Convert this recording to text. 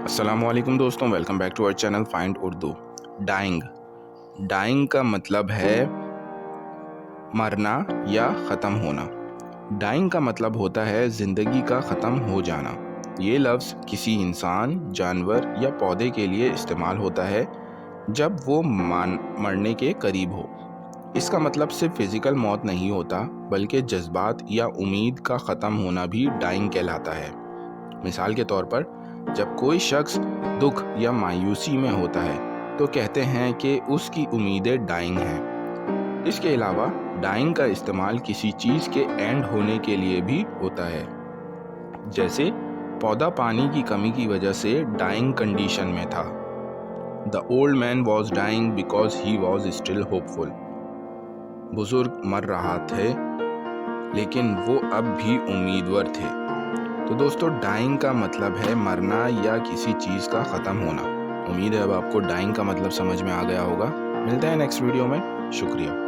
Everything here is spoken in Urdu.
السلام علیکم دوستوں، ویلکم بیک ٹو اور چینل فائنڈ اردو۔ ڈائنگ کا مطلب ہے مرنا یا ختم ہونا۔ ڈائنگ کا مطلب ہوتا ہے زندگی کا ختم ہو جانا۔ یہ لفظ کسی انسان، جانور یا پودے کے لیے استعمال ہوتا ہے جب وہ مرنے کے قریب ہو۔ اس کا مطلب صرف فزیکل موت نہیں ہوتا، بلکہ جذبات یا امید کا ختم ہونا بھی ڈائنگ کہلاتا ہے۔ مثال کے طور پر، جب کوئی شخص دکھ یا مایوسی میں ہوتا ہے تو کہتے ہیں کہ اس کی امیدیں ڈائنگ ہیں۔ اس کے علاوہ ڈائنگ کا استعمال کسی چیز کے اینڈ ہونے کے لیے بھی ہوتا ہے، جیسے پودا پانی کی کمی کی وجہ سے ڈائنگ کنڈیشن میں تھا۔ The old man was dying because he was still hopeful۔ بزرگ مر رہا تھے لیکن وہ اب بھی امیدوار تھے۔ تو دوستو، ڈائنگ کا مطلب ہے مرنا یا کسی چیز کا ختم ہونا۔ امید ہے اب آپ کو ڈائنگ کا مطلب سمجھ میں آ گیا ہوگا۔ ملتے ہیں نیکسٹ ویڈیو میں۔ شکریہ۔